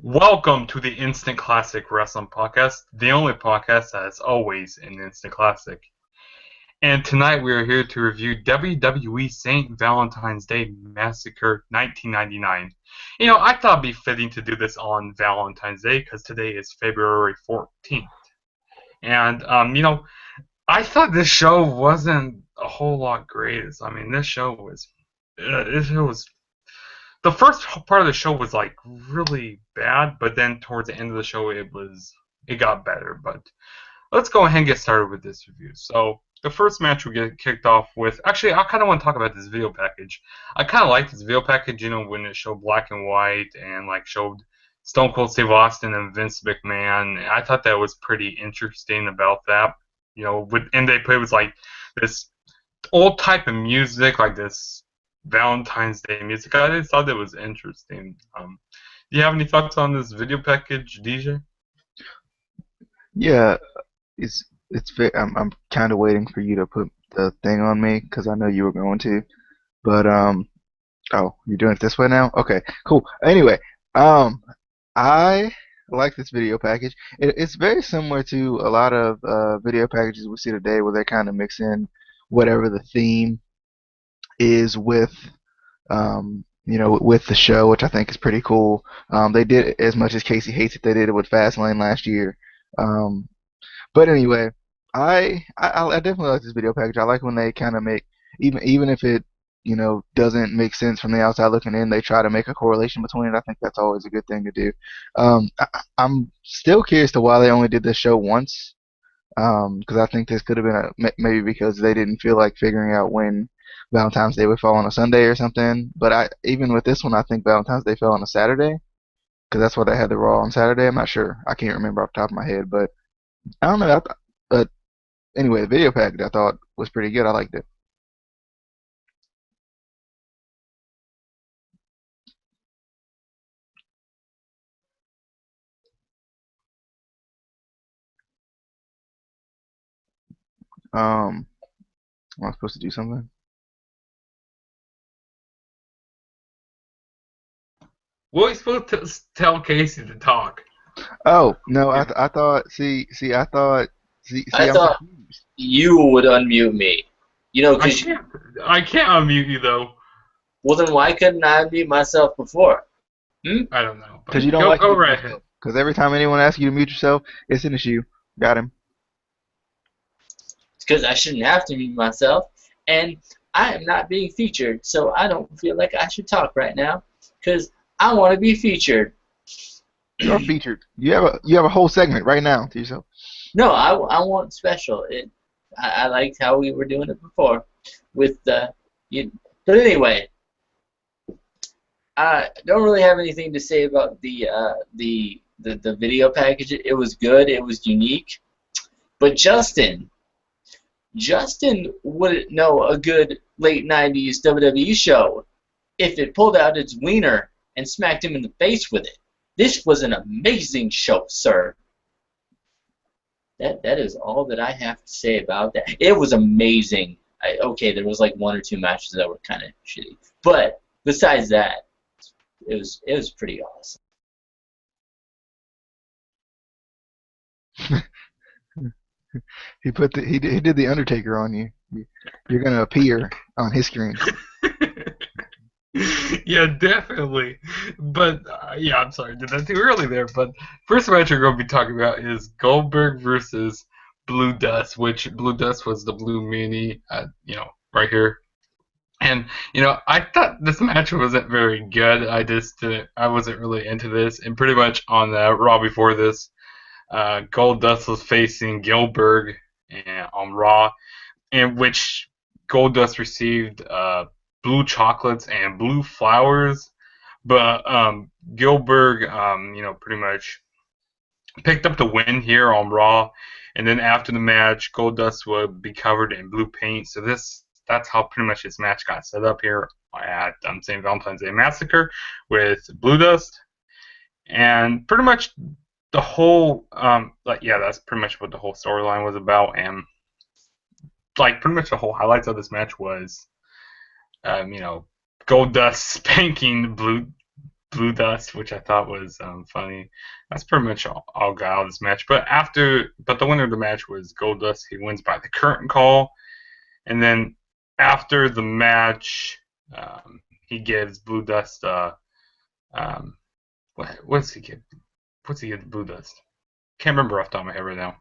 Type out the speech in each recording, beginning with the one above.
Welcome to the Instant Classic Wrestling Podcast, the only podcast that is always an instant classic. And tonight we are here to review WWE St. Valentine's Day Massacre 1999. I thought it'd be fitting to do this on Valentine's Day because today is February 14th. And, I thought this show wasn't a whole lot great. This show was, it was the first part of the show was like really bad, but then towards the end of the show it got better. But let's go ahead and get started with this review. So the first match we get kicked off with. Actually, I kind of want to talk about this video package. I kind of like this video package. When it showed black and white and like showed Stone Cold Steve Austin and Vince McMahon. I thought that was pretty interesting about that. And they played with like this old type of music, like this Valentine's Day music. I just thought that was interesting. Do you have any thoughts on this video package, DJ? Yeah, it's I'm kind of waiting for you to put the thing on me because I know you were going to. But oh, you're doing it this way now? Okay, cool. Anyway, I like this video package. It's very similar to a lot of video packages we see today, where they kind of mix in whatever the theme is with the show, which I think is pretty cool. They did as much as Casey hates it. They did it with Fastlane last year. Um, but anyway, I definitely like this video package. I like when they kind of make even if it doesn't make sense from the outside looking in, they try to make a correlation between it. I think that's always a good thing to do. I'm still curious to why they only did this show once. Because I think this could have been maybe because they didn't feel like figuring out when Valentine's Day would fall on a Sunday or something. But even with this one, I think Valentine's Day fell on a Saturday because that's why they had the Raw on Saturday. I'm not sure. I can't remember off the top of my head, but I don't know. But anyway, the video package I thought was pretty good. I liked it. Um, am I supposed to do something? What are you supposed to tell Casey to talk? Oh no, I thought. I thought. I I'm thought confused. you would unmute me. I Because, can't. I can't unmute you though. well, then why couldn't I unmute myself before? I don't know. But Because you don't go like go muting right ahead. yourself. Because every time anyone asks you to mute yourself, it's an issue. Got him. It's because I shouldn't have to mute myself. And I am not being featured, so I don't feel like I should talk right now. Because I want to be featured. You're featured. You have a whole segment right now to yourself. No, I want special. I liked how we were doing it before. But anyway, I don't really have anything to say about the video package. It was good. It was unique. But Justin wouldn't know a good late 90s WWE show if it pulled out its wiener and smacked him in the face with it. This was an amazing show, sir. That is all that I have to say about that. It was amazing. Okay, there was like one or two matches that were kind of shitty. But besides that, it was pretty awesome. He did the Undertaker on you. You're gonna appear on his screen. Yeah, definitely. But yeah, I'm sorry, I did that too early there. But first match we're going to be talking about is Goldberg versus Blue Dust, which Blue Dust was the Blue Meanie, right here. And I thought this match wasn't very good. I wasn't really into this. And pretty much on the Raw before this, Goldust was facing Gillberg on Raw, in which Goldust received blue chocolates and blue flowers, but Gillberg, pretty much picked up the win here on Raw, and then after the match, Goldust would be covered in blue paint. So that's how pretty much this match got set up here at St. Valentine's Day Massacre with Blue Dust, and pretty much the whole that's pretty much what the whole storyline was about, and like pretty much the whole highlights of this match was Goldust spanking Blue Dust, which I thought was funny. That's pretty much all got out of this match. But the winner of the match was Goldust. He wins by the curtain call, and then after the match, he gives Blue Dust what's he give? What's he give Blue Dust? Can't remember off the top of my head right now.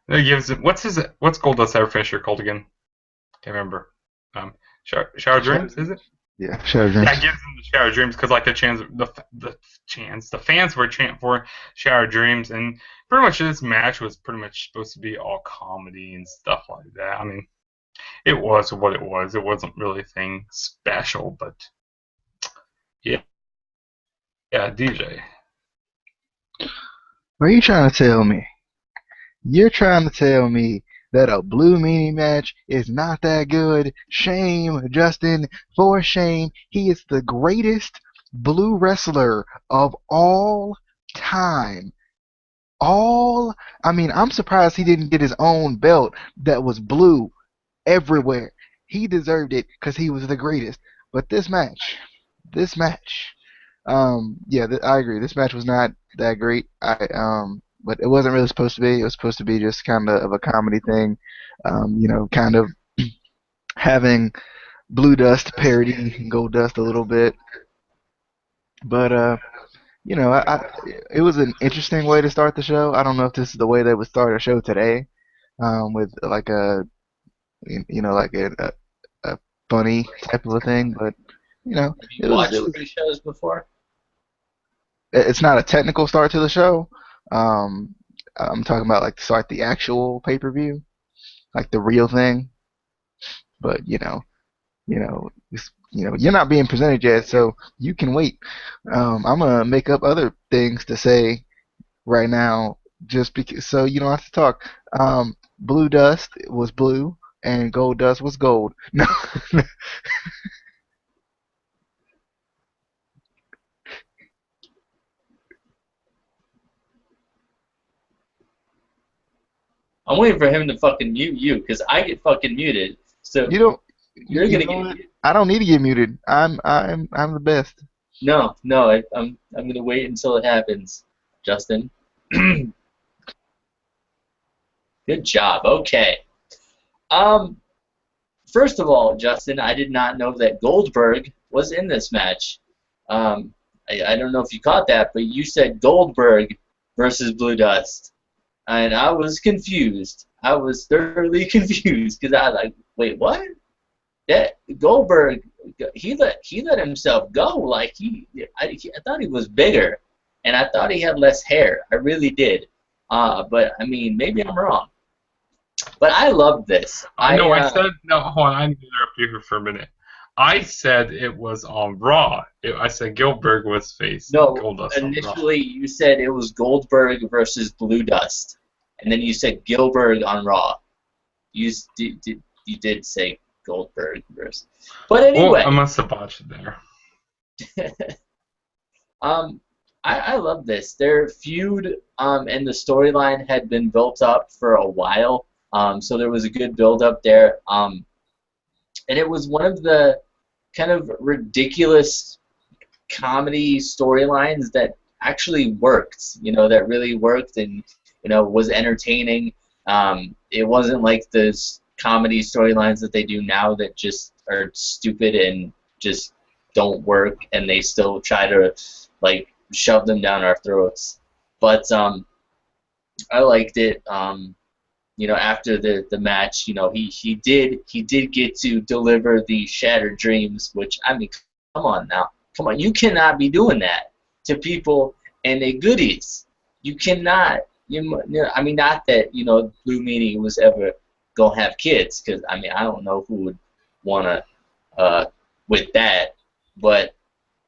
He gives it. What's Goldust's ever finisher called again? Can't remember. Shower Dreams, is it? Yeah, Shadow Dreams. Yeah, gives them the Shower Dreams because like the fans were chanting for Shower Dreams, and pretty much this match was pretty much supposed to be all comedy and stuff like that. I mean, it was what it was. It wasn't really a thing special, but yeah, DJ. What are you trying to tell me? You're trying to tell me that a Blue Meanie match is not that good? Shame, Justin, for shame. He is the greatest blue wrestler of all time. I'm surprised he didn't get his own belt that was blue everywhere. He deserved it because he was the greatest. But this match, I agree. This match was not that great. But it wasn't really supposed to be. It was supposed to be just kind of a comedy thing. Kind of having Blue Dust parody Gold Dust a little bit. But it was an interesting way to start the show. I don't know if this is the way they would start a show today, with like like a funny type of a thing. But Have you watched these shows before? It's not a technical start to the show. I'm talking about like to start the actual pay-per-view, like the real thing. But you're not being presented yet, so you can wait. I'm gonna make up other things to say right now, just because, so you don't have to talk. Blue Dust was blue, and Gold Dust was gold. No. I'm waiting for him to fucking mute you, because I get fucking muted. So You don't. you're You gonna know get what? muted. I don't need to get muted. I'm the best. No, I'm gonna wait until it happens, Justin. Good job. Okay. Um, First of all, Justin, I did not know that Goldberg was in this match. I don't know if you caught that, but you said Goldberg versus Blue Dust, and I was confused. I was thoroughly confused because I was like, wait, what? That Goldberg, he let himself go. Like I thought he was bigger, and I thought he had less hair. I really did. But I mean, maybe I'm wrong. But I love this. I said no. Hold on, I need to interrupt you here for a minute. I said it was on Raw. I said Gilbert was facing No, Goldust on Raw. initially you said it was Goldberg versus Blue Dust, and then you said Gilbert on Raw. You did say Goldberg versus. But anyway, Well, I must have botched it there. I love this. Their feud and the storyline had been built up for a while, so there was a good build up there. And it was one of the kind of ridiculous comedy storylines that actually worked. That really worked and was entertaining. It wasn't like those comedy storylines that they do now that just are stupid and just don't work, and they still try to like shove them down our throats. But I liked it. After the match, he did get to deliver the Shattered Dreams, which, I mean, come on now, come on, you cannot be doing that to people and their goodies. You cannot. I mean, not that Blue Meanie was ever gonna have kids, because I mean, I don't know who would wanna with that, but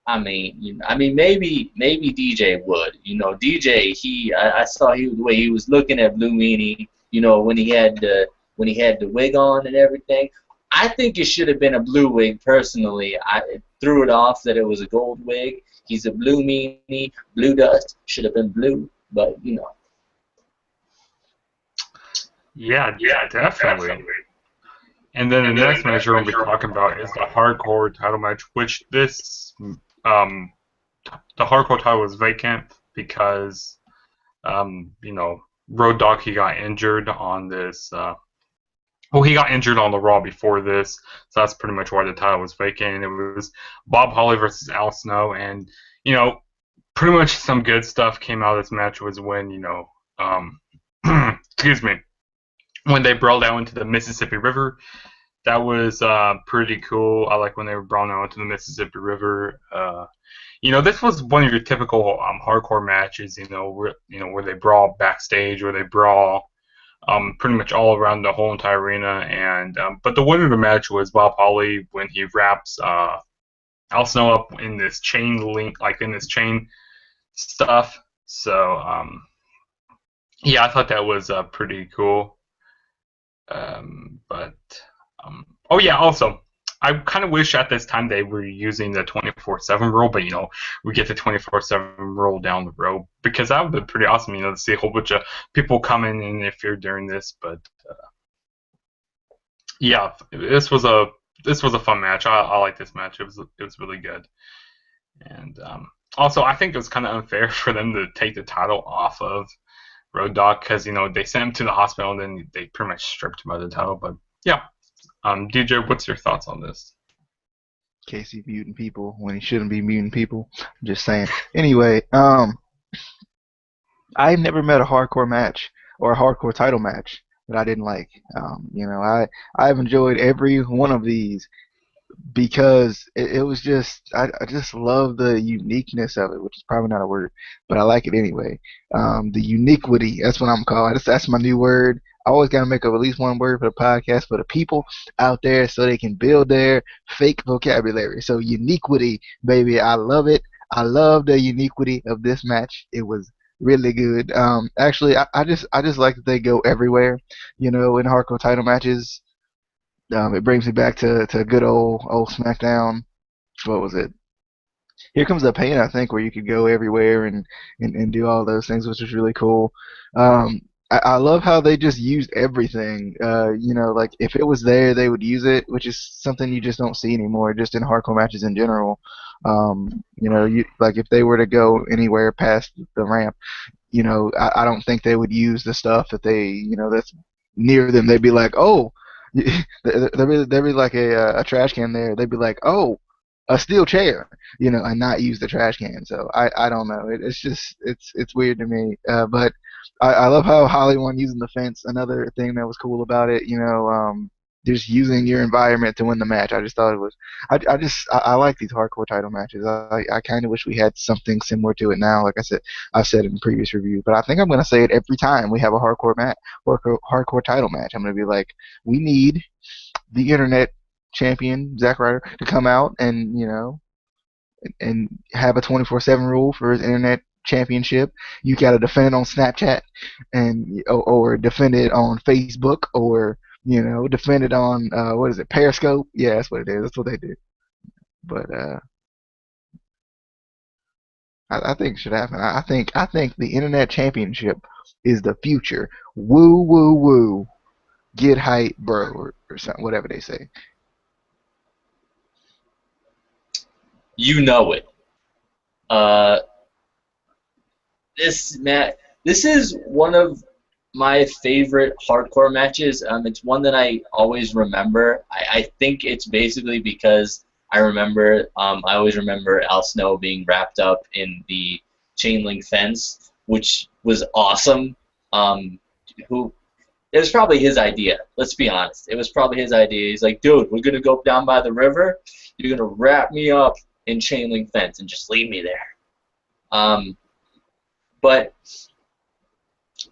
I mean, maybe DJ would. DJ, I saw the way he was looking at Blue Meanie. When he had the wig on and everything. I think it should have been a blue wig. Personally, I threw it off that it was a gold wig. He's a Blue Meanie. Blue Dust should have been blue, but Yeah, definitely. And then the next match we're going to be talking about is the hardcore title match, which this the hardcore title was vacant because Road Dogg, he got injured on this. Well, he got injured on the Raw before this, so that's pretty much why the title was vacant. And it was Bob Holly versus Al Snow, and pretty much some good stuff came out of this match. Was when um, excuse me, when they brawled out into the Mississippi River. That was pretty cool. I like when they were brawling out into the Mississippi River. This was one of your typical hardcore matches. Where they brawl backstage, where they brawl pretty much all around the whole entire arena. And but the winner of the match was Bob Holly when he wraps Al Snow up in this chain link, like in this chain stuff. So yeah, I thought that was pretty cool. But oh yeah, also I kind of wish at this time they were using the 24/7 rule, but we get the 24/7 rule down the road because that would be pretty awesome. To see a whole bunch of people come in and interfere during this. But yeah, this was a fun match. I like this match. It was really good. And also, I think it was kind of unfair for them to take the title off of Road Dogg because they sent him to the hospital and then they pretty much stripped him of the title. But yeah, DJ, what's your thoughts on this? Casey muting people when he shouldn't be muting people. I'm just saying. Anyway, I've never met a hardcore match or a hardcore title match that I didn't like. I've enjoyed every one of these because it was just I just love the uniqueness of it, which is probably not a word, but I like it anyway. The uniquity, that's what I'm calling it. That's my new word. I always got to make up at least one word for the podcast for the people out there so they can build their fake vocabulary. So uniquity, baby, I love it. I love the uniquity of this match. It was really good. Actually, I just like that they go everywhere. In hardcore title matches, it brings me back to good old SmackDown. What was it? Here Comes the Pain, I think, where you could go everywhere and do all those things, which was really cool. I love how they just used everything. Like if it was there, they would use it, which is something you just don't see anymore, just in hardcore matches in general. You like if they were to go anywhere past the ramp, I don't think they would use the stuff that that's near them. They'd be like, oh, there'd be like a trash can there. They'd be like, oh, a steel chair, and not use the trash can. So I don't know. It's just it's weird to me. But I love how Holly won using the fence. Another thing that was cool about it, just using your environment to win the match. I just thought it was. I like these hardcore title matches. I kind of wish we had something similar to it now. Like I've said in previous reviews, but I think I'm gonna say it every time we have a hardcore title match. I'm gonna be like, we need the internet champion Zack Ryder to come out and have a 24/7 rule for his internet championship. You got to defend it on Snapchat or defend it on Facebook or defend it on what is it, Periscope? Yeah, that's what it is. That's what they do. But I think it should happen. I think the internet championship is the future. Woo woo woo. Get hype, bro, or something, whatever they say. You know it. Uh, this is one of my favorite hardcore matches. It's one that I always remember. I think it's basically because I always remember Al Snow being wrapped up in the chain link fence, which was awesome. It was probably his idea. Let's be honest. It was probably his idea. He's like, dude, we're gonna go down by the river. You're gonna wrap me up in chain link fence and just leave me there. But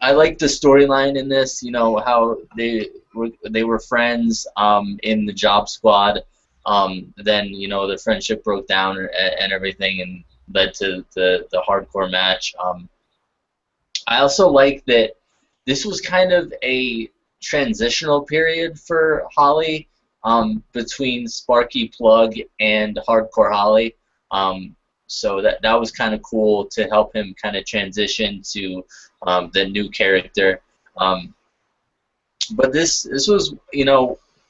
I like the storyline in this. How they were friends in the job squad. Then the friendship broke down and everything and led to the hardcore match. I also like that this was kind of a transitional period for Holly between Sparky Plug and Hardcore Holly. So that was kind of cool to help him kind of transition to the new character. But this was,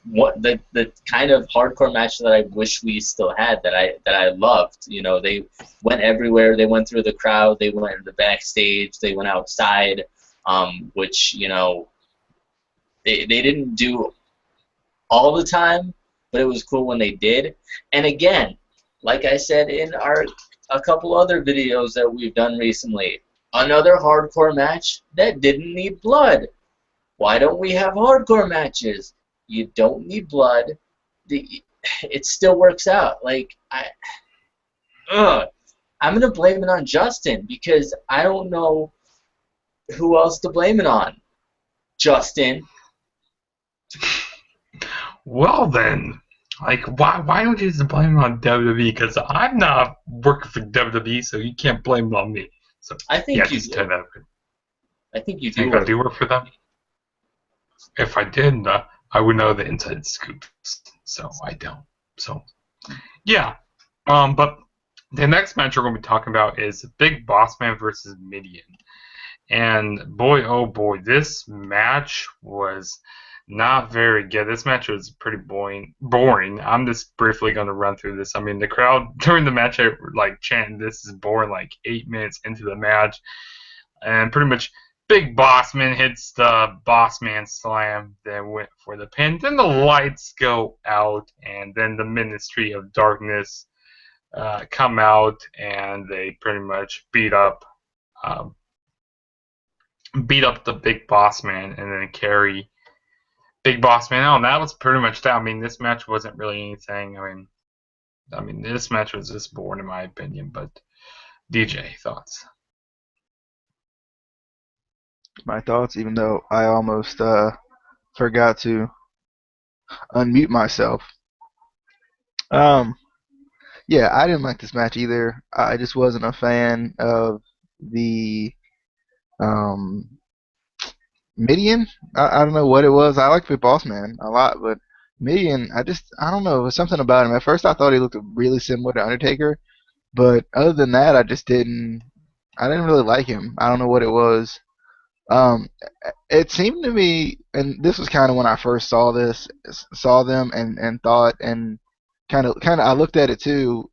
the kind of hardcore match that I wish we still had, that I loved. You know, they went everywhere. They went through the crowd. They went to the backstage. They went outside, which, you know, they didn't do all the time, but it was cool when they did. And again, like I said in a couple other videos that we've done recently, another hardcore match that didn't need blood. Why don't we have hardcore matches? You don't need blood. It still works out. Like, I'm gonna blame it on Justin because I don't know who else to blame it on. Justin. Well then, like, why don't you just blame it on WWE? Because I'm not working for WWE, so you can't blame it on me. So I think yeah, you just do. turn that. I think you You do. think I do work for them? If I did, I would know the inside scoops. So I don't. So yeah. But the next match we're going to be talking about is Big Boss Man versus Midian. And boy, oh boy, this match was not very good. This match was pretty boring. I'm just briefly going to run through this. I mean, the crowd during the match, like chanting, "This is boring," like 8 minutes into the match, and pretty much Big Bossman hits the Bossman Slam, then went for the pin. Then the lights go out, and then the Ministry of Darkness come out, and they pretty much um, beat up the Big Boss Man and then carry Big Boss Man out. And that was pretty much that. I mean, this match wasn't really anything. I mean, this match was just boring in my opinion. But DJ, thoughts? My thoughts, even though I almost forgot to unmute myself. Um, yeah, I didn't like this match either. I just wasn't a fan of the um, Midian. I don't know what it was. I like Big Boss Man a lot, but Midian, I don't know. It was something about him. At first, I thought he looked really similar to Undertaker, but other than that, I didn't really like him. I don't know what it was. Um, it seemed to me, and this was kind of when I first saw them, and thought, and I looked at it too.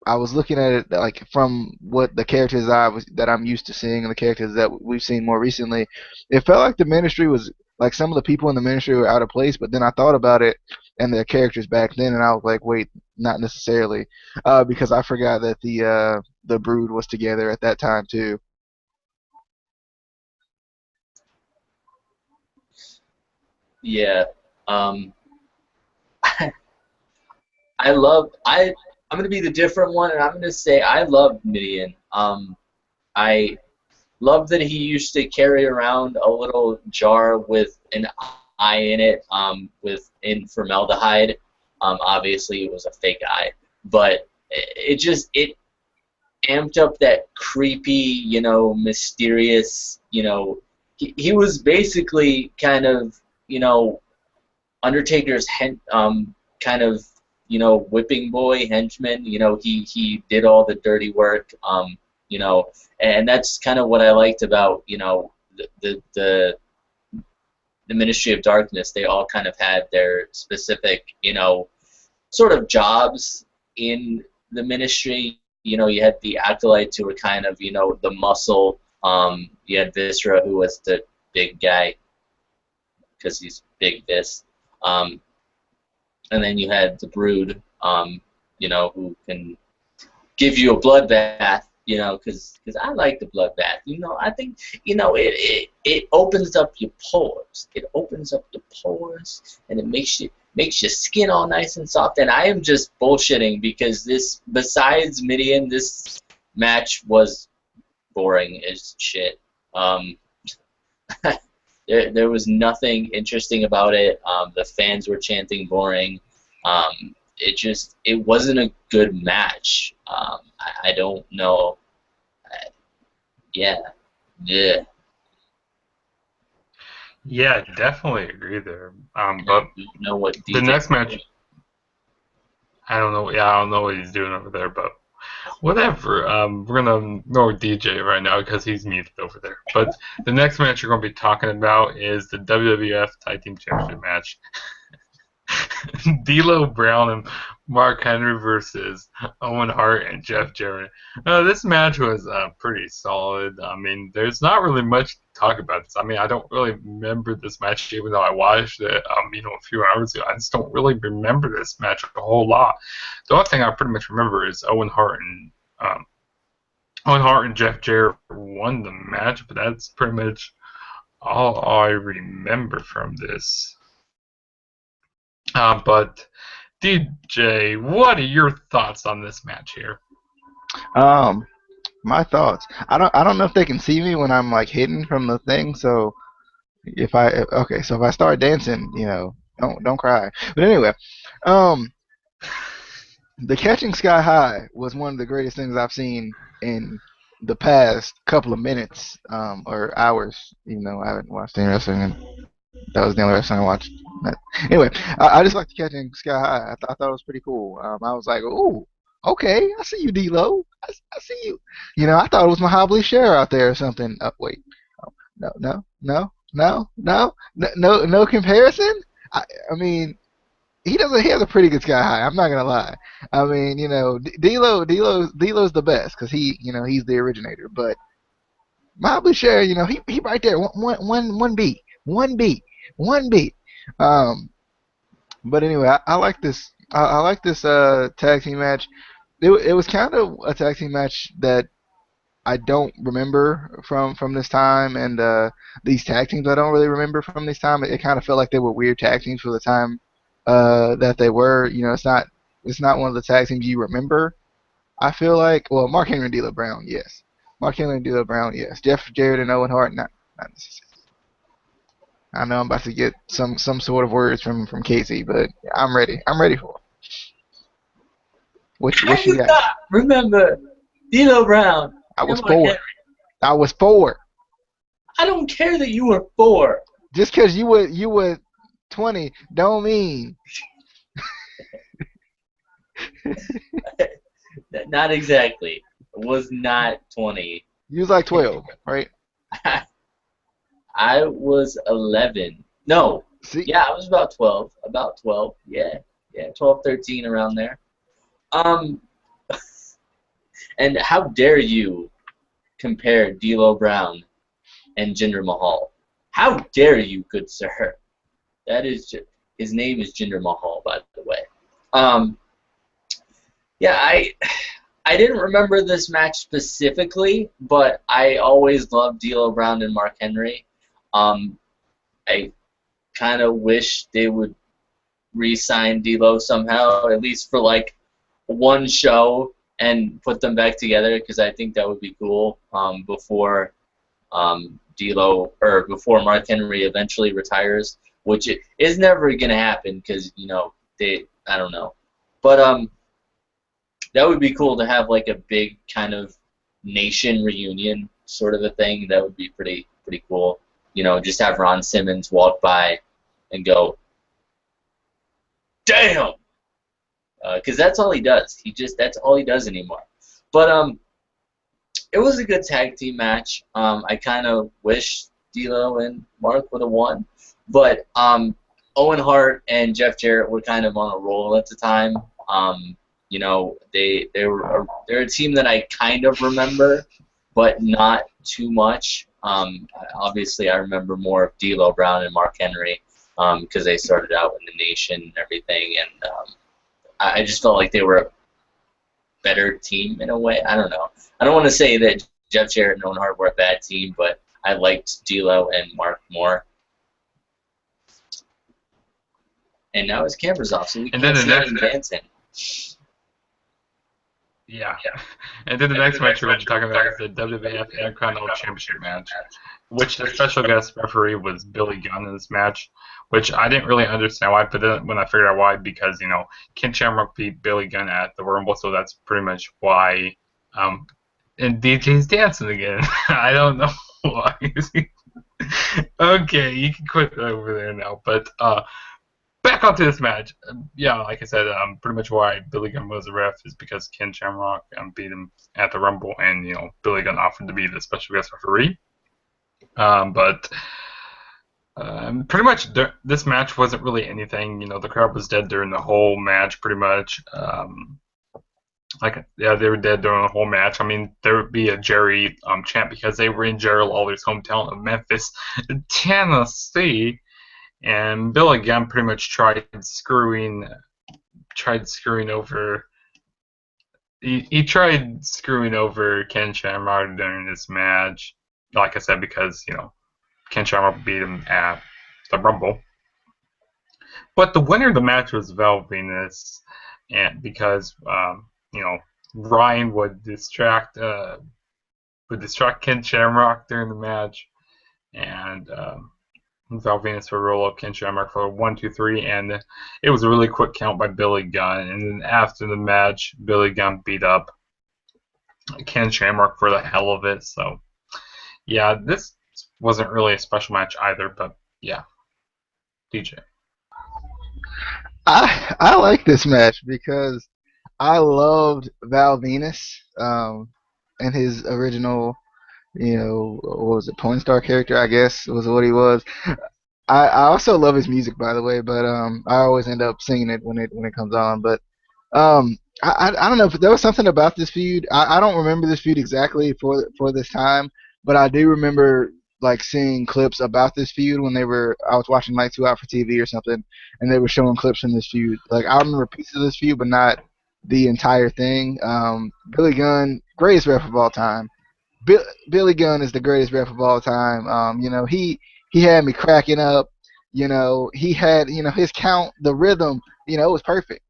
I was looking at it like from what the characters that I'm used to seeing and the characters that we've seen more recently. It felt like the ministry was like some of the people in the ministry were out of place, but then I thought about it and their characters back then, and I was like, wait, not necessarily, because I forgot that the Brood was together at that time too. Yeah. Um, I'm gonna be the different one, and I'm gonna say I love Midian. I love that he used to carry around a little jar with an eye in it, in formaldehyde. Obviously, it was a fake eye, but it amped up that creepy, mysterious, he was basically kind of, Undertaker's kind of, whipping boy, henchman. He did all the dirty work. And that's kind of what I liked about, the Ministry of Darkness. They all kind of had their specific, sort of jobs in the ministry. You had the acolytes who were kind of, the muscle. You had Viscera, who was the big guy because he's big Vis. And then you had the Brood, who can give you a bloodbath, because I like the bloodbath. I think, it opens up your pores. It opens up your pores, and it makes your skin all nice and soft. And I am just bullshitting because besides Midian, this match was boring as shit. There was nothing interesting about it. The fans were chanting boring. It wasn't a good match. I don't know. Yeah. Yeah. Yeah, definitely agree there. I But don't know what the DJ. next match, I don't know. Yeah, I don't know what he's doing over there, but whatever. We're gonna ignore DJ right now because he's muted over there. But the next match we're gonna be talking about is the WWF Tag Team Championship match. D'Lo Brown and Mark Henry versus Owen Hart and Jeff Jarrett. This match was pretty solid. I mean, there's not really much to talk about this. I mean, I don't really remember this match, even though I watched it, a few hours ago. I just don't really remember this match a whole lot. The only thing I pretty much remember is Owen Hart and Jeff Jarrett won the match, but that's pretty much all I remember from this. But DJ, what are your thoughts on this match here? Um, my thoughts. I don't know if they can see me when I'm like hidden from the thing. So so if I start dancing, don't cry. But anyway, um, the catching sky high was one of the greatest things I've seen in the past couple of minutes, or hours. Even though I haven't watched any wrestling, and that was the only wrestling I watched. But anyway, I just like the catching sky high. I thought it was pretty cool. I was like, ooh, okay, I see you, D-Lo. I see you. I thought it was Mahabali Share out there or something. Wait, no, no, no, no, no, no comparison. I mean, he doesn't. He has a pretty good sky high. I'm not gonna lie. I mean, D'Lo's the best because he's the originator. But Mahabali Share, he right there. One beat, one beat, one beat. Um, but anyway, I like this. I like this tag team match. It was kind of a tag team match that I don't remember from this time, and these tag teams I don't really remember from this time. It kind of felt like they were weird tag teams for the time that they were. It's not one of the tag teams you remember. I feel like, well, Mark Henry and D'Lo Brown, yes. Mark Henry and D'Lo Brown, yes. Jeff Jarrett and Owen Hart, not necessarily. I know I'm about to get some sort of words from Casey, but I'm ready. I'm ready for it. How What you you got? not remember D'Lo Brown I and was Mark 4. Henry? I was 4. I don't care that you were 4. Just because you were 20 don't mean. Not exactly. It was not 20. You was like 12, right? I was 11. No. See, Yeah, I was about 12. About 12. Yeah. Yeah, 12, 13, around there. Um, and how dare you compare D'Lo Brown and Jinder Mahal? How dare you, good sir? That is his name is Jinder Mahal, by the way. Um, yeah, I didn't remember this match specifically, but I always loved D'Lo Brown and Mark Henry. I kind of wish they would re-sign D'Lo somehow, at least for like one show, and put them back together, because I think that would be cool. Before D'Lo, or before Mark Henry eventually retires, which is never gonna happen, because I don't know, but that would be cool to have like a big kind of nation reunion sort of a thing. That would be pretty cool. Just have Ron Simmons walk by and go, "Damn," because that's all he does. That's all he does anymore. But it was a good tag team match. I kind of wish D'Lo and Mark would have won, but Owen Hart and Jeff Jarrett were kind of on a roll at the time. They're a team that I kind of remember, but not too much. Obviously, I remember more of D'Lo Brown and Mark Henry, because they started out in the Nation and everything, and I just felt like they were a better team in a way. I don't know. I don't want to say that Jeff Jarrett and Owen Hart were a bad team, but I liked D'Lo and Mark more. And now his camera's off, so we can't see him dancing. Yeah. And then the next match we're going to be talking about is the WWF Intercontinental Championship match, which the special guest referee was Billy Gunn in this match, which I didn't really understand why, but then when I figured out why, because, Ken Shamrock beat Billy Gunn at the Rumble, so that's pretty much why. And DJ's dancing again. I don't know why. Okay, you can quit over there now, but back onto this match. Yeah, like I said, pretty much why Billy Gunn was a ref is because Ken Shamrock beat him at the Rumble, and Billy Gunn offered to be the special guest referee. But Pretty much, this match wasn't really anything. You know, the crowd was dead during the whole match, pretty much. Yeah, they were dead during the whole match. I mean, there would be a Jerry chant because they were in Jerry Lawler's hometown of Memphis, Tennessee, and Bill again pretty much tried screwing over. He tried screwing over Ken Shamrock during this match. Like I said, because Ken Shamrock beat him at the Rumble. But the winner of the match was Val Venus, and because Ryan would distract Ken Shamrock during the match, and Val Venus would roll up Ken Shamrock for 1, 2, 3, and it was a really quick count by Billy Gunn. And then after the match, Billy Gunn beat up Ken Shamrock for the hell of it. So yeah, this wasn't really a special match either, but yeah, DJ. I like this match because I loved Val Venus and his original, what was it, porn star character, I guess was what he was. I also love his music, by the way, but I always end up singing it when it comes on. But I don't know if there was something about this feud. I don't remember this feud exactly for this time, but I do remember like seeing clips about this feud when I was watching like 2 Out for TV or something, and they were showing clips from this feud. Like I remember pieces of this feud, but not the entire thing. Billy Gunn, greatest ref of all time. Billy Gunn is the greatest ref of all time. He had me cracking up. He had his count, the rhythm. It was perfect.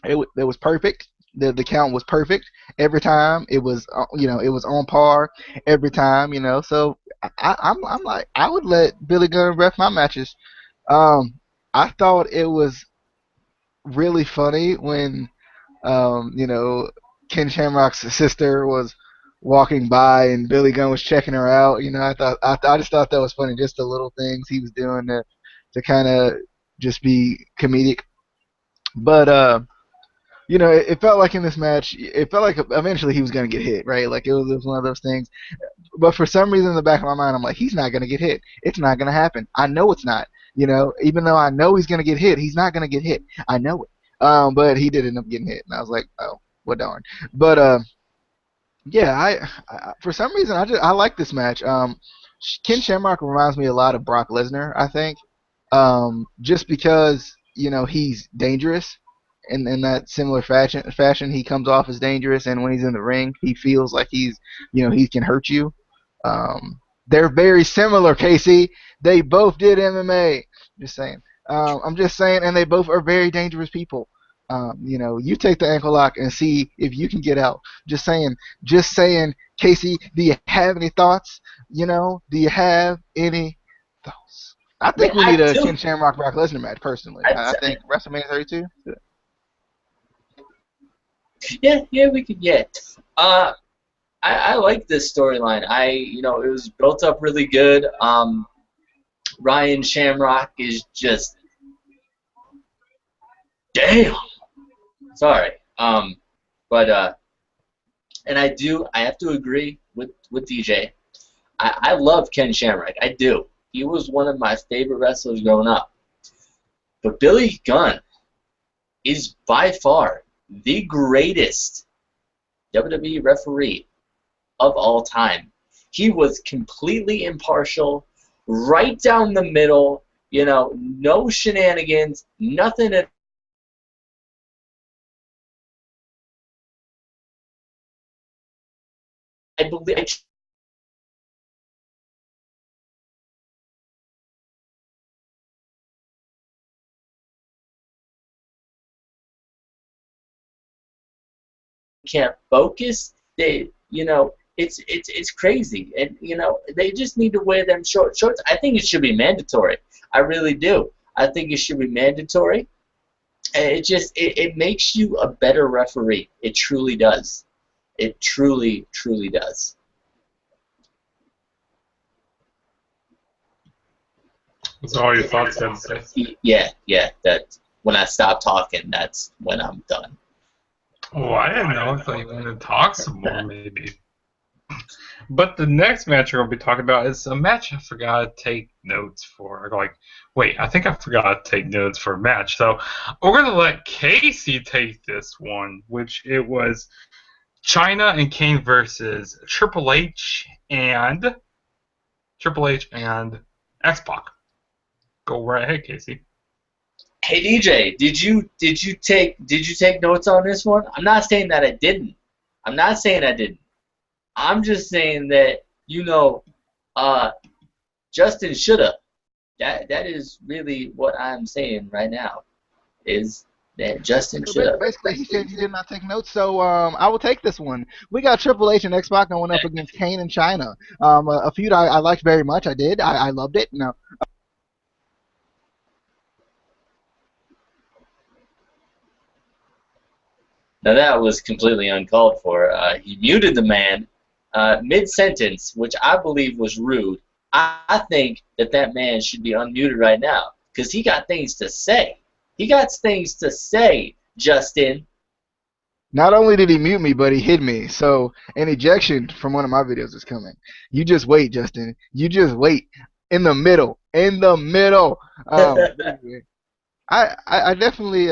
It was perfect. The count was perfect every time. It was on par every time. So I'm like I would let Billy Gunn ref my matches. Um, I thought it was really funny when Ken Shamrock's sister was walking by and Billy Gunn was checking her out. I just thought that was funny, just the little things he was doing to kind of just be comedic. But it felt like in this match, it felt like eventually he was gonna get hit, right? Like it was one of those things. But for some reason in the back of my mind, I'm like, he's not gonna get hit. It's not gonna happen. I know it's not. Even though I know he's gonna get hit, he's not gonna get hit. I know it. But he did end up getting hit, and I was like, oh, what darn. But yeah, for some reason I like this match. Ken Shamrock reminds me a lot of Brock Lesnar, I think, just because he's dangerous. In that similar fashion, he comes off as dangerous, and when he's in the ring, he feels like he can hurt you. They're very similar, Casey. They both did MMA. Just saying. I'm just saying, and they both are very dangerous people. You take the ankle lock and see if you can get out. Just saying. Just saying, Casey. Do you have any thoughts? Do you have any thoughts? I think we need a Ken Shamrock Brock Lesnar match. Personally, I think WrestleMania 32. Yeah, we could. Yeah, I like this storyline. It was built up really good. Ryan Shamrock is just damn. Sorry. But and I have to agree with DJ. I love Ken Shamrock. I do. He was one of my favorite wrestlers growing up. But Billy Gunn is by far the greatest WWE referee of all time. He was completely impartial, right down the middle, no shenanigans, nothing at I believe I can't focus. It's crazy, and they just need to wear them shorts. I think it should be mandatory. I really do. I think it should be mandatory. And it makes you a better referee. It truly does. It truly, truly does. That's all your thoughts, then. Yeah. That when I stop talking, that's when I'm done. Oh, I didn't know. I thought you wanted to talk some more, maybe. But the next match we're going to be talking about is a match I forgot to take notes for. Like, wait, I think I forgot to take notes for a match. So we're going to let Casey take this one, which it was China and Kane versus Triple H and X-Pac. Go right ahead, Casey. Hey DJ, did you take notes on this one? I'm not saying that I didn't. I'm not saying I didn't. I'm just saying that Justin shoulda. That is really what I'm saying right now. Is that Justin shoulda. Basically, he said he did not take notes, so I will take this one. We got Triple H and X-Pac going up against Kane and China. A feud I liked very much. I did. I loved it. No. Now that was completely uncalled for. He muted the man mid-sentence, which I believe was rude. I think that man should be unmuted right now because he got things to say. He got things to say, Justin. Not only did he mute me, but he hid me. So an ejection from one of my videos is coming. You just wait, Justin. You just wait. In the middle. In the middle. Anyway, I definitely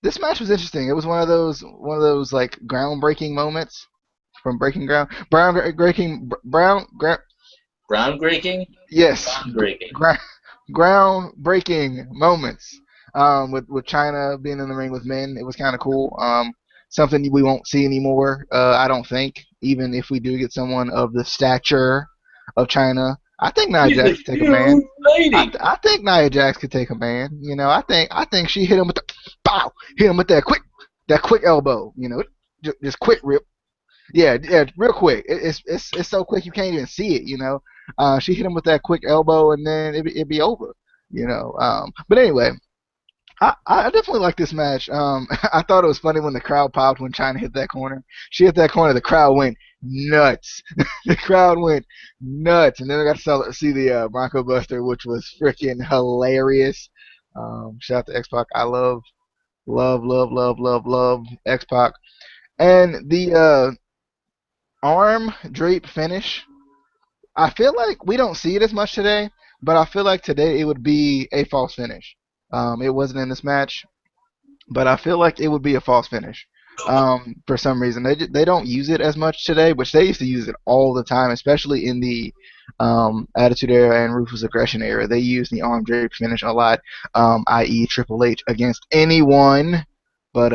this match was interesting. It was one of those like groundbreaking moments from Breaking Ground. Groundbreaking? Yes, Groundbreaking. groundbreaking moments. With China being in the ring with men, it was kind of cool. Something we won't see anymore. I don't think, even if we do get someone of the stature of China. I think Nia She's a Jax could take a man. huge lady. I think Nia Jax could take a man. You know, I think she hit him with the bow, hit him with that quick elbow. You know, just quick rip. Yeah, real quick. It's so quick you can't even see it. You know, she hit him with that quick elbow, and then it'd be over. You know, but anyway, I definitely like this match. I thought it was funny when the crowd popped when China hit that corner. She hit that corner, the crowd went nuts. The crowd went nuts, and then I got to see the Bronco Buster, which was freaking hilarious. Shout out to X-Pac. I love X-Pac. And the arm drape finish. I feel like we don't see it as much today, but I feel like today it would be a false finish. It wasn't in this match, but I feel like it would be a false finish. For some reason, they don't use it as much today, which they used to use it all the time, especially in the Attitude Era and Ruthless Aggression era. They used the arm drape finish a lot, i.e. Triple H against anyone. But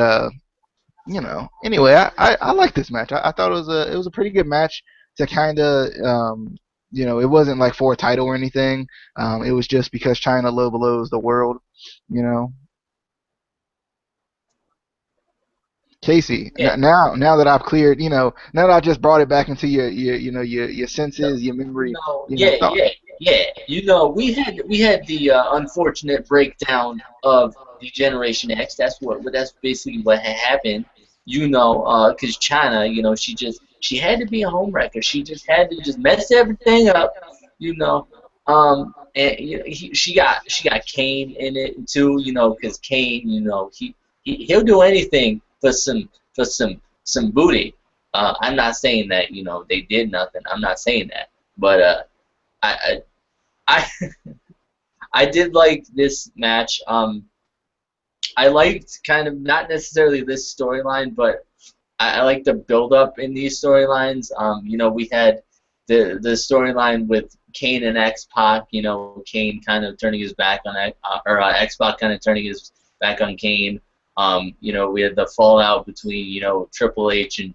anyway, I like this match. I thought it was a pretty good match to kind of it wasn't like for a title or anything. It was just because China low belows the world, you know. Casey, Yeah. now that I've cleared, now that I just brought it back into your senses, your memory, No, thought. yeah. We had the unfortunate breakdown of the Generation X. That's basically what had happened. Because China, she had to be a home wrecker. She just had to just mess everything up. You know, and she got Kane in it too. Because Kane, he'll do anything for some booty. I'm not saying that they did nothing. I'm not saying that, but I I I did like this match. I liked kind of not necessarily this storyline, but I like the build up in these storylines. We had the storyline with Kane and X-Pac. Kane kind of turning his back on X-Pac kind of turning his back on Kane. We had the fallout between Triple H and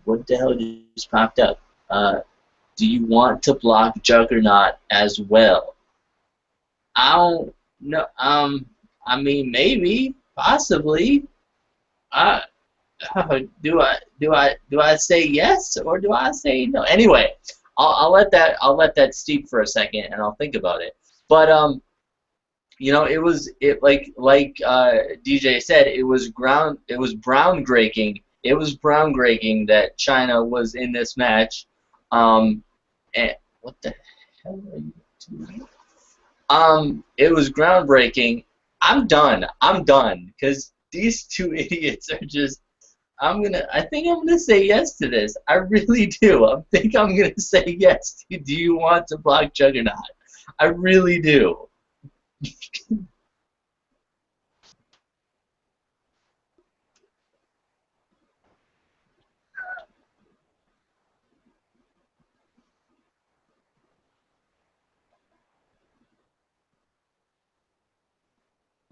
what the hell just popped up? Do you want to block Juggernaut as well? I don't know. I mean, maybe, possibly. Uh, do I say yes or do I say no? Anyway, I'll let that steep for a second and I'll think about it. But it like DJ said, it was groundbreaking. It was groundbreaking that China was in this match. And what the hell are you doing? It was groundbreaking. I'm done because these two idiots are just I think I'm gonna say yes to this. I really do. I think I'm gonna say yes. Do you want to block Juggernaut? I really do.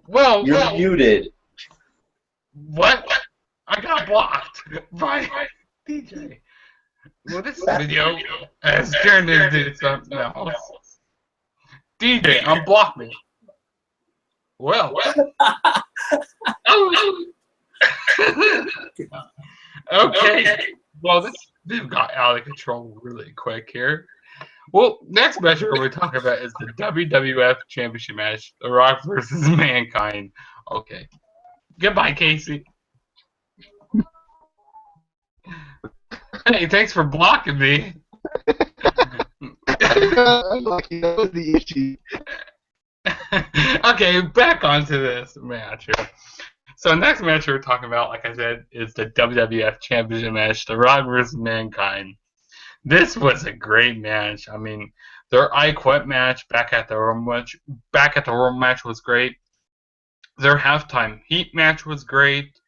Well, You're muted. what? I got blocked by DJ. Well, this video has turned into something else. DJ, unblock me. Well. Okay. Well, this video got out of control really quick here. Well, next match we're going to talk about is the WWF Championship match, The Rock versus Mankind. Okay. Goodbye, Casey. Hey, thanks for blocking me. That was the issue. Okay, back onto this match here. So next match we're talking about, like I said, is the WWF Championship match, The Rock versus Mankind. This was a great match. I mean, their I Quit match back at the Royal match was great. Their halftime heat match was great,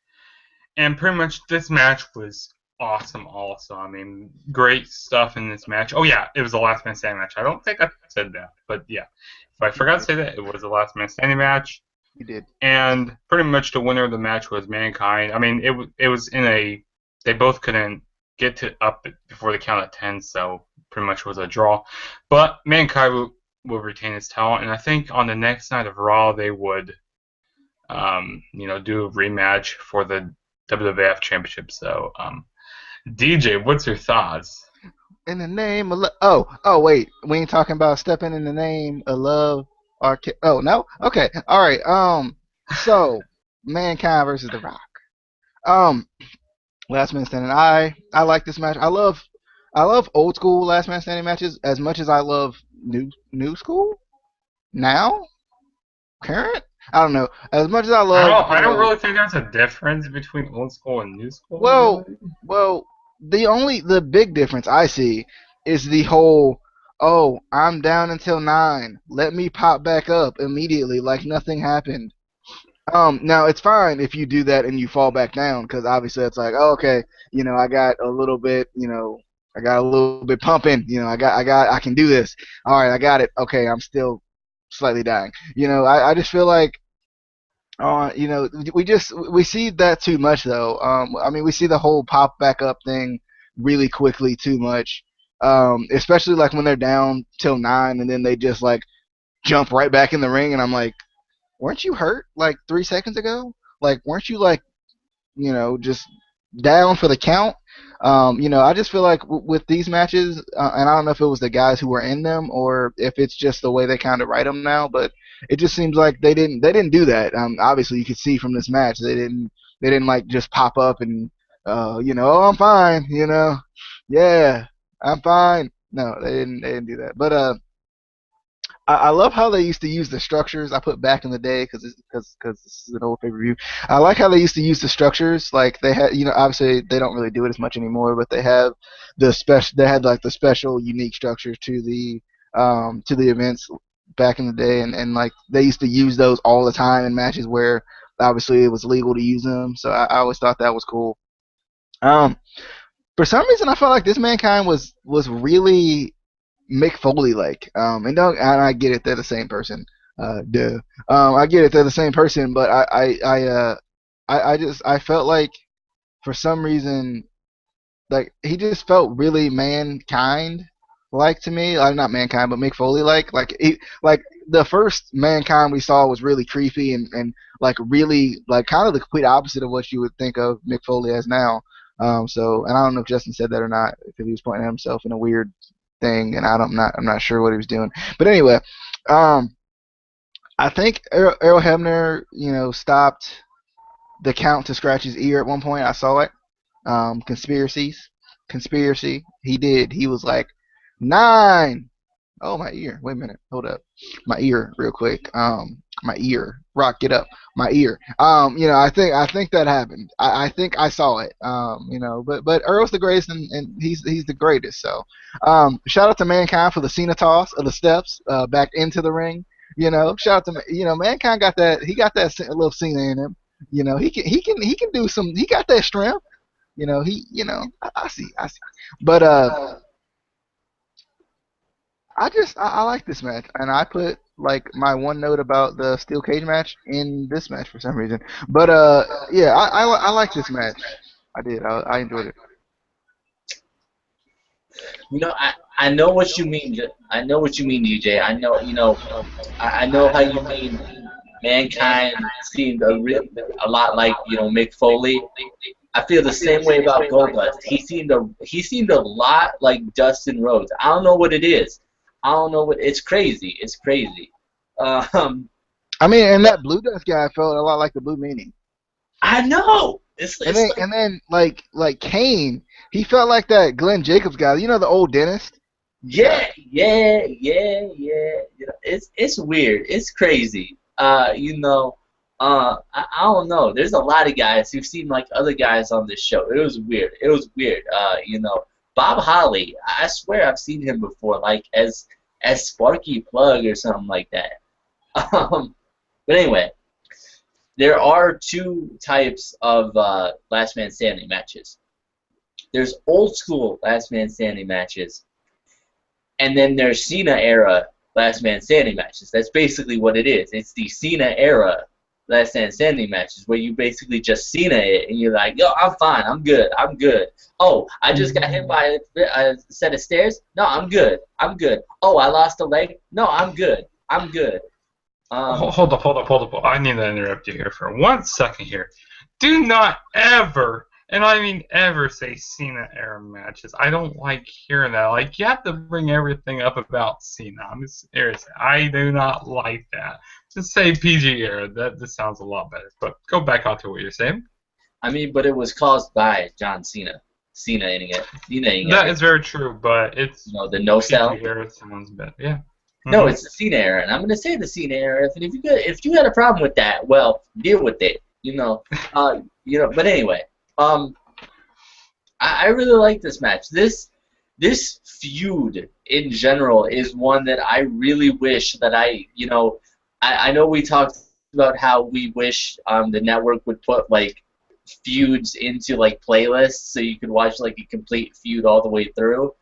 and pretty much this match was awesome. Also, I mean, great stuff in this match. Oh yeah, it was the last man standing match. I don't think I said that, but yeah, if I forgot to say that, it was the last man standing match. You did. And pretty much the winner of the match was Mankind. I mean, it was in a they both couldn't get to up before the count of 10, so pretty much was a draw. But Mankind will retain his title, and I think on the next night of Raw they would, do a rematch for the WWF Championship. So, DJ, what's your thoughts? In the name of wait, we ain't talking about stepping in the name of love. Oh no, okay, all right. So Mankind versus The Rock. Last man standing. I like this match. I love old school last man standing matches as much as I love new school. Now current. I don't know. As much as I love, I don't really think there's a difference between old school and new school. well, Really. well, the big difference I see is the whole, oh, I'm down until 9. Let me pop back up immediately like nothing happened. Now it's fine if you do that and you fall back down because obviously it's like, oh, okay, I got a little bit, I got a little bit pumping, I can do this. All right, I got it. Okay, I'm still slightly dying. I just feel like we see that too much though. I mean, we see the whole pop back up thing really quickly too much. Especially like when they're down till 9 and then they just like jump right back in the ring, and I'm like, weren't you hurt like 3 seconds ago? Like, weren't you like, just down for the count? I just feel like with these matches, and I don't know if it was the guys who were in them or if it's just the way they kind of write them now, but it just seems like they didn't do that. Obviously, you could see from this match they didn't like just pop up and oh, I'm fine, yeah, I'm fine. No, they didn't do that. But I love how they used to use the structures I put back in the day because this is an old pay-per-view. I like how they used to use the structures. Like they had, obviously they don't really do it as much anymore, but they have they had like the special unique structures to the events back in the day, and like they used to use those all the time in matches where obviously it was legal to use them. So I always thought that was cool. Um, for some reason, I felt like this Mankind was really Mick Foley like. And I get it, they're the same person. Duh. I get it, they're the same person, but I felt like for some reason, like he just felt really mankind like to me. Not mankind, but Mick Foley like the first Mankind we saw was really creepy and like really like kind of the complete opposite of what you would think of Mick Foley as now. And I don't know if Justin said that or not, if he was pointing at himself in a weird thing, and I'm not sure what he was doing. But anyway, um, I think Errol Hebner, stopped the count to scratch his ear at one point. I saw it. Conspiracy. He did. He was like 9. Oh, my ear. Wait a minute. Hold up. My ear, real quick. My ear. Rock, get up. My ear. I think that happened. I think I saw it. But Earl's the greatest, and he's the greatest. So, shout out to Mankind for the Cena toss of the steps back into the ring. Shout out to Mankind got that. He got that little Cena in him. He can do some. He got that strength. I see. But I like this match, and I put like my one note about the steel cage match in this match for some reason. But yeah, I like this match. I did. I enjoyed it. I know what you mean. I know what you mean, DJ. I know how you mean. Mankind seemed a lot like Mick Foley. I feel the same way about Goldust. He seemed a lot like Dustin Rhodes. I don't know what it is. I don't know what. It's crazy. It's crazy. Um, I mean, and that Blue Dust guy felt a lot like the Blue Meanie. I know. And It's then like, and then like Kane, he felt like that Glenn Jacobs guy. The old dentist. Yeah. yeah. It's weird. It's crazy. I don't know. There's a lot of guys who seem like other guys on this show. It was weird. It was weird. Bob Holly. I swear I've seen him before, like as Sparky Plug or something like that. But anyway, there are two types of last man standing matches. There's old school last man standing matches, and then there's Cena era last man standing matches. That's basically what it is. It's the Cena era last man standing matches where you basically just Cena it and you're like, yo, I'm fine, I'm good. Oh, I just got hit by a set of stairs. No, I'm good. Oh, I lost a leg. No, I'm good. Hold up. I need to interrupt you here for 1 second here. Do not ever, and I mean ever, say Cena era matches. I don't like hearing that. Like, you have to bring everything up about Cena. I'm serious. I do not like that. Just say PG era. This sounds a lot better. But go back on to what you're saying. I mean, but it was caused by John Cena. Cena-ing That it. is very true, but it's The no sell. PG era sounds better. Yeah. No, it's the Cena era, and I'm going to say the Cena era. If you had a problem with that, well, deal with it. But anyway, I really like this match. This feud in general is one that I really wish that I know we talked about how we wish the network would put like feuds into like playlists so you could watch like a complete feud all the way through.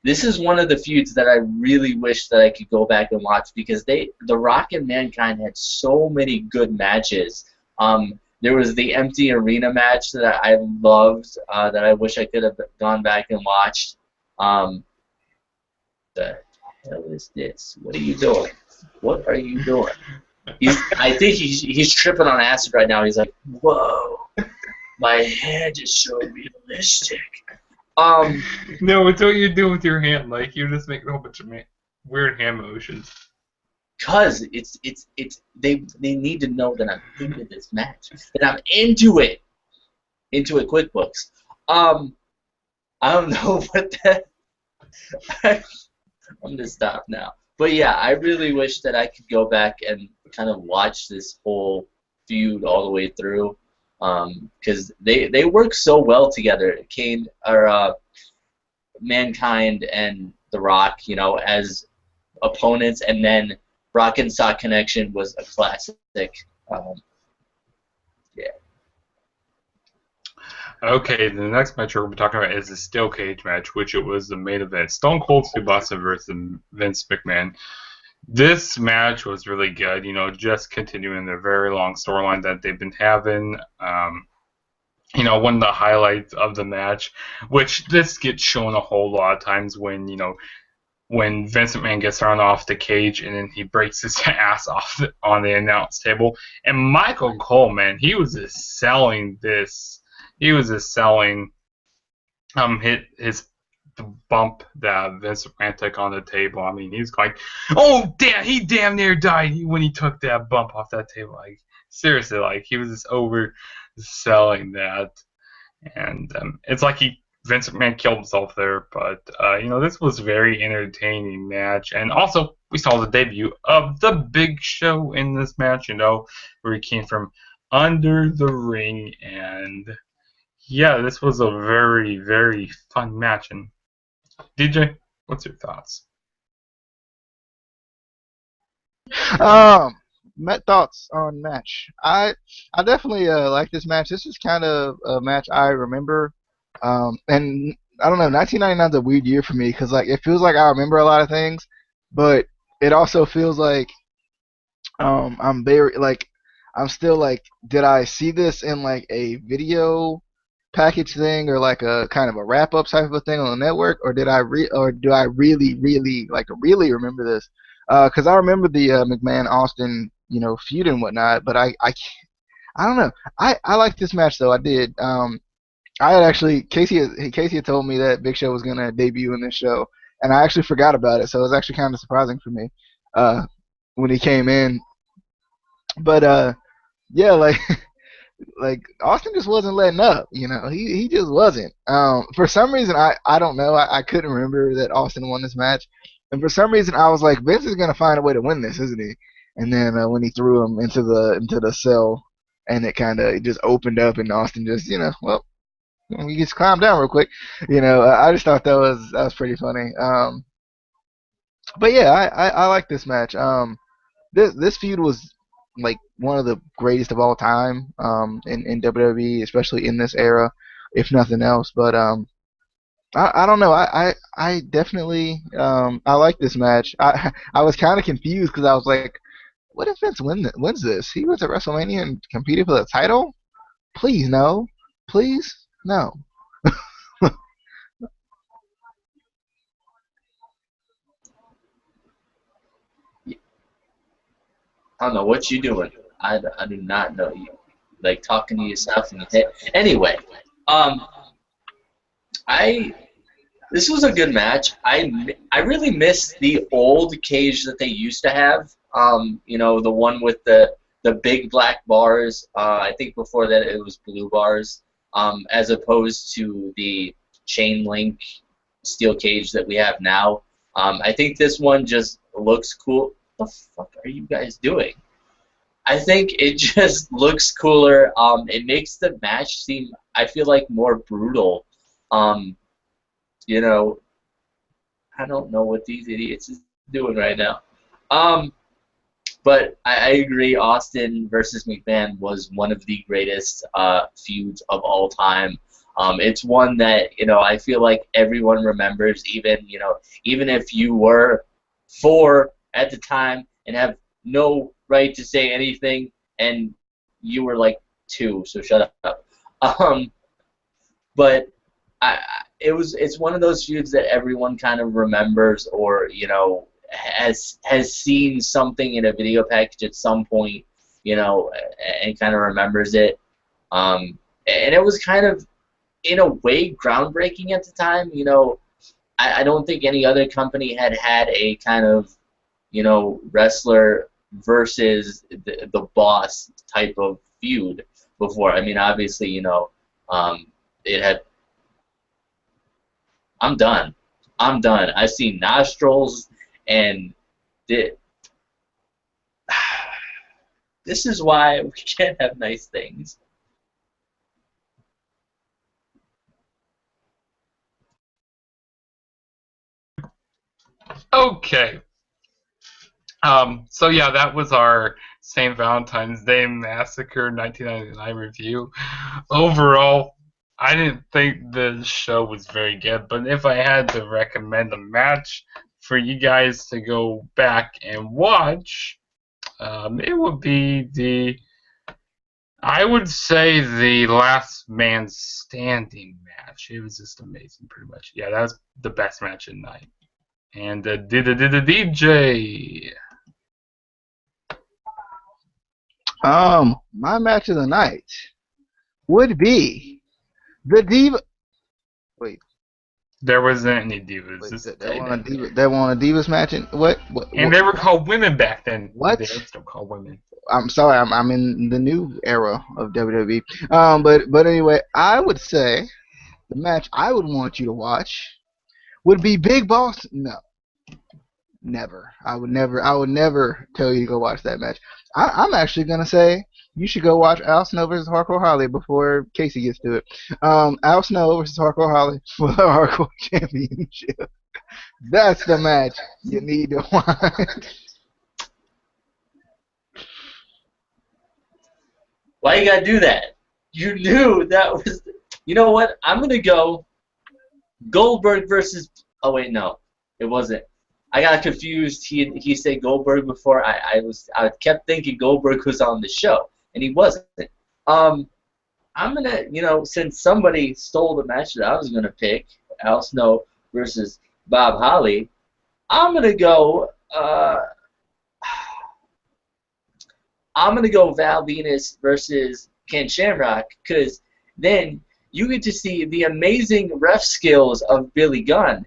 This is one of the feuds that I really wish that I could go back and watch because The Rock and Mankind had so many good matches. There was the empty arena match that I loved that I wish I could have gone back and watched. The hell is this? What are you doing? What are you doing? I think he's tripping on acid right now. He's like, whoa, my head is so realistic. No, it's what you do with your hand. Like, you just make a whole bunch of weird hand motions. Cause they need to know that I'm into this match, that I'm into it QuickBooks. I don't know what that. I'm gonna stop now. But yeah, I really wish that I could go back and kind of watch this whole feud all the way through, because they work so well together. Mankind and The Rock, as opponents, and then Rock and Sock Connection was a classic. Yeah. Okay, the next match we're going to be talking about is the Steel Cage match, which it was the main event. Stone Cold Steve Austin versus Vince McMahon. This match was really good, just continuing their very long storyline that they've been having. One of the highlights of the match, which this gets shown a whole lot of times when Vince McMahon gets thrown off the cage and then he breaks his ass off on the announce table. And Michael Cole, man, he was just selling this. He was just selling the bump that Vince McMahon took on the table. I mean, he's like, oh, damn, he damn near died when he took that bump off that table. Like, seriously, like, he was just overselling that. And it's like he Vince McMahon killed himself there, but this was a very entertaining match, and also we saw the debut of the Big Show in this match. Where he came from under the ring, and yeah, this was a very, very fun match. And DJ, what's your thoughts? Thoughts on match. I definitely like this match. This is kind of a match I remember. And I don't know, 1999 is a weird year for me because like it feels like I remember a lot of things, but it also feels like I'm very like I'm still like, did I see this in like a video package thing or like a kind of a wrap up type of a thing on the network, or do I really really remember this? Because I remember the McMahon Austin feud and whatnot, but I don't know. I liked this match though. I did. I had actually Casey had told me that Big Show was gonna debut in this show, and I actually forgot about it. So it was actually kind of surprising for me uh, when he came in. But yeah, like like Austin just wasn't letting up. He just wasn't. For some reason, I don't know. I couldn't remember that Austin won this match, and for some reason, I was like, Vince is gonna find a way to win this, isn't he? And then when he threw him into the cell, and it kind of just opened up, and Austin just well, you just calm down real quick. I just thought that was pretty funny. But yeah, I like this match. This feud was like one of the greatest of all time in WWE, especially in this era, if nothing else. But I don't know. I definitely I like this match. I was kind of confused because I was like, what if Vince wins this? He went to WrestleMania and competed for the title? Please no, please no. I don't know what you doing. I do not know you. Like talking to yourself in your head. Anyway, um, I this was a good match. I really miss the old cage that they used to have. The one with the big black bars. I think before that it was blue bars. As opposed to the chain link steel cage that we have now. I think this one just looks cool. What the fuck are you guys doing? I think it just looks cooler. It makes the match seem, I feel like, more brutal. Um, you know, I don't know what these idiots is doing right now. Um, but I agree. Austin versus McMahon was one of the greatest feuds of all time. It's one that I feel like everyone remembers, even if you were 4 at the time and have no right to say anything, and you were like 2, so shut up. Um, but it's one of those feuds that everyone kind of remembers, or has seen something in a video package at some point, and kind of remembers it. And it was kind of, in a way, groundbreaking at the time. I don't think any other company had a kind of wrestler versus the boss type of feud before. I mean, obviously, it had. I'm done. I'm done. I've seen nostrils, and this is why we can't have nice things. Okay. So yeah, that was our St. Valentine's Day Massacre 1999 review. Overall, I didn't think the show was very good, but if I had to recommend a match for you guys to go back and watch, it would be I would say the Last Man Standing match. It was just amazing, pretty much. Yeah, that was the best match at night. And DJ. My match of the night would be the Diva. Wait, There wasn't any divas. wait, that won a Divas match. And And they were called women back then. What? They were still called women. I'm sorry, I'm in the new era of WWE. But anyway, I would say The match I would want you to watch would be Big Boss. No, never. I would never. I would never tell you to go watch that match. I'm actually gonna say you should go watch Al Snow versus Hardcore Holly before Casey gets to it. Al Snow versus Hardcore Holly for the Hardcore Championship. That's the match you need to watch. Why you gotta do that? You knew that was. You know what? I'm gonna go Goldberg versus. Oh wait, no, it wasn't. I got confused. He said Goldberg before. I kept thinking Goldberg was on the show, and he wasn't. I'm gonna, since somebody stole the match that I was gonna pick, Al Snow versus Bob Holly, I'm gonna go. I'm gonna go Val Venus versus Ken Shamrock, because then you get to see the amazing ref skills of Billy Gunn,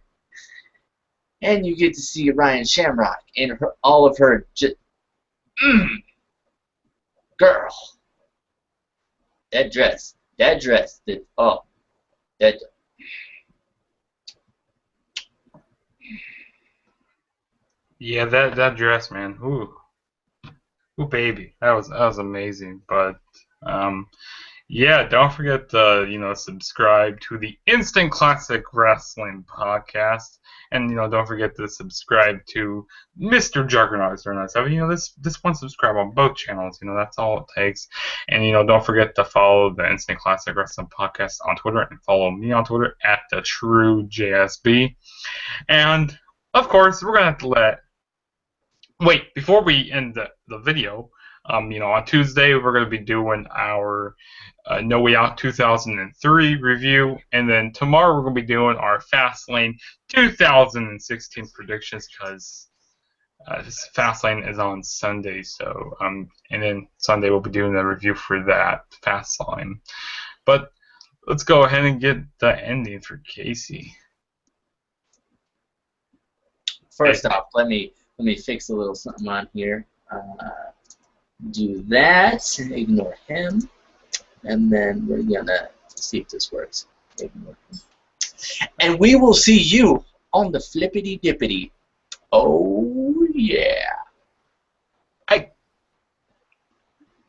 and you get to see Ryan Shamrock and all of her girl. That dress, that Yeah, that dress, man. Ooh, baby, that was amazing. But yeah, don't forget to subscribe to the Instant Classic Wrestling podcast, and don't forget to subscribe to Mr. Juggernaut 097. This one subscribe on both channels. That's all it takes. And don't forget to follow the Instant Classic Wrestling podcast on Twitter, and follow me on Twitter at the True JSB. And of course, we're gonna have to wait, before we end the video, on Tuesday we're going to be doing our No Way Out 2003 review, and then tomorrow we're going to be doing our Fastlane 2016 predictions, because Fastlane is on Sunday, so and then Sunday we'll be doing the review for that Fastlane. But let's go ahead and get the ending for Casey. First off, let me fix a little something on here. Do that. Ignore him. And then we're going to see if this works. Ignore him. And we will see you on the flippity dippity. Oh, yeah.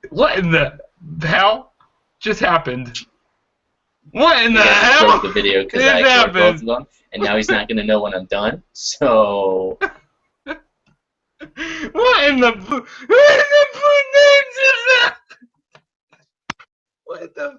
What in the hell just happened? What in the hell? Close the video because I ignored both of them. And now he's not going to know when I'm done. So... What in the blue names is that? What the